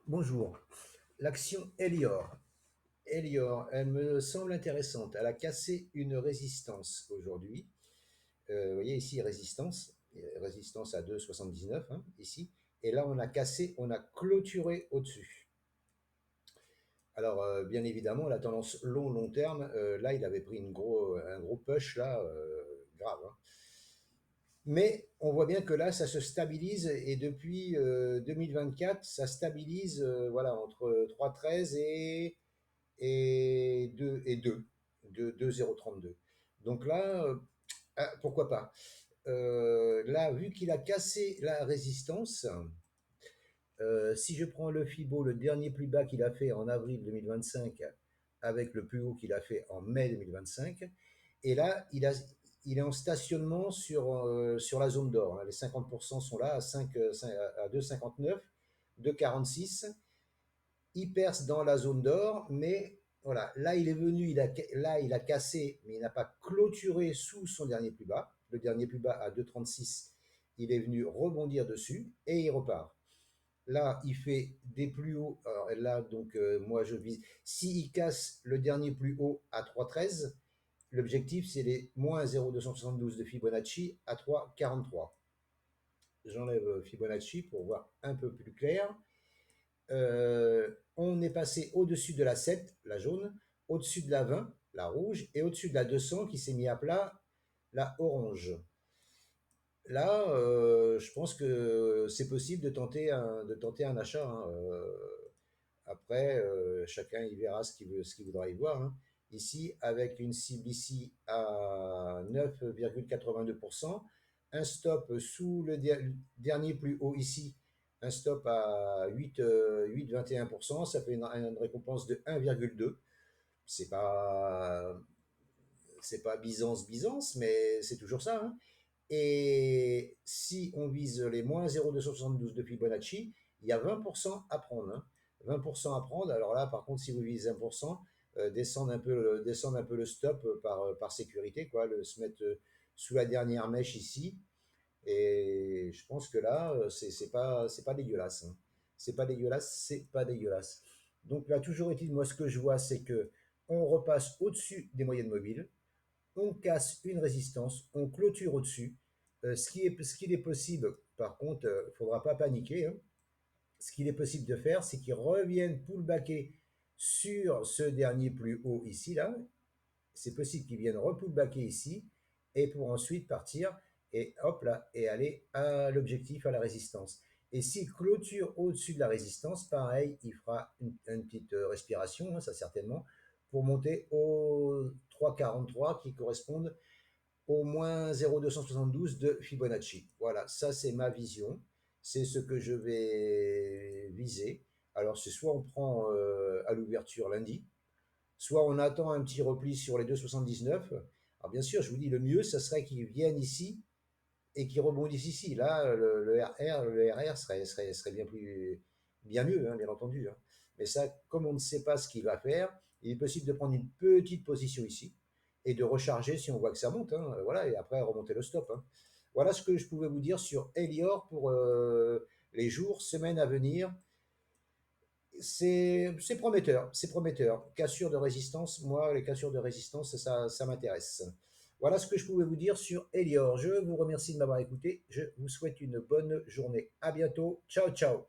Bonjour. L'action Elior. Elior, elle me semble intéressante. Elle a cassé une résistance aujourd'hui. Vous voyez ici, résistance à 2,79 hein, ici. Et là, on a cassé, on a clôturé au-dessus. Alors, bien évidemment, la tendance long terme, là, il avait pris un gros push, là, grave, hein. Mais on voit bien que là, ça se stabilise et depuis 2024, ça stabilise voilà, entre 3,13 et 2,032. Donc là, pourquoi pas. Là, vu qu'il a cassé la résistance, si je prends le FIBO, le dernier plus bas qu'il a fait en avril 2025, avec le plus haut qu'il a fait en mai 2025, et là, il est en stationnement sur la zone d'or. Les 50% sont là à 2,59, 2,46. Il perce dans la zone d'or, mais voilà, là il est venu, là il a cassé, mais il n'a pas clôturé sous son dernier plus bas. Le dernier plus bas à 2,36, il est venu rebondir dessus et il repart. Là, il fait des plus hauts. Alors là, donc, moi, je vise. S'il casse le dernier plus haut à 3,13, l'objectif, c'est les moins 0,272 de Fibonacci à 3,43. J'enlève Fibonacci pour voir un peu plus clair. On est passé au-dessus de la 7, la jaune, au-dessus de la 20, la rouge, et au-dessus de la 200 qui s'est mis à plat, la orange. Là, je pense que c'est possible de tenter un achat, hein. Après, chacun il verra ce qu'il voudra y voir, hein. Ici, avec une cible ici à 9,82%, un stop sous le dernier plus haut ici, un stop à 8,21%, ça fait une récompense de 1,2. C'est pas, c'est pas Byzance, mais c'est toujours ça, hein. Et si on vise les moins 0,272 de Fibonacci, il y a 20% à prendre, hein. 20% à prendre. Alors là, par contre, si vous visez 1%, descendre un peu le stop par sécurité, quoi, se mettre sous la dernière mèche ici. Et je pense que là, c'est pas dégueulasse, hein. C'est pas dégueulasse, c'est pas dégueulasse. Donc là, toujours est-il, moi, ce que je vois, c'est que on repasse au-dessus des moyennes mobiles, on casse une résistance, on clôture au-dessus. Ce qu'il est possible, par contre, il ne faudra pas paniquer, hein. Ce qu'il est possible de faire, c'est qu'ils reviennent pullbacker sur ce dernier plus haut ici, là. C'est possible qu'ils viennent repullbacker ici, et pour ensuite partir, et hop là, et aller à l'objectif, à la résistance. Et s'il clôture au-dessus de la résistance, pareil, il fera une petite respiration, hein, ça certainement, pour monter au 3,43 qui correspondent au moins 0,272 de Fibonacci. Voilà, ça c'est ma vision, c'est ce que je vais viser. Alors c'est soit on prend à l'ouverture lundi, soit on attend un petit repli sur les 2,79. Alors bien sûr, je vous dis, le mieux, ça serait qu'ils viennent ici et qu'ils rebondissent ici. Là, le RR serait bien mieux, hein, bien entendu, hein. Mais ça, comme on ne sait pas ce qu'il va faire, il est possible de prendre une petite position ici et de recharger si on voit que ça monte, hein, voilà, et après remonter le stop, hein. Voilà ce que je pouvais vous dire sur Elior pour les jours, semaines à venir. C'est prometteur, c'est prometteur. Cassure de résistance, moi, les cassures de résistance, ça m'intéresse. Voilà ce que je pouvais vous dire sur Elior. Je vous remercie de m'avoir écouté. Je vous souhaite une bonne journée. À bientôt. Ciao, ciao.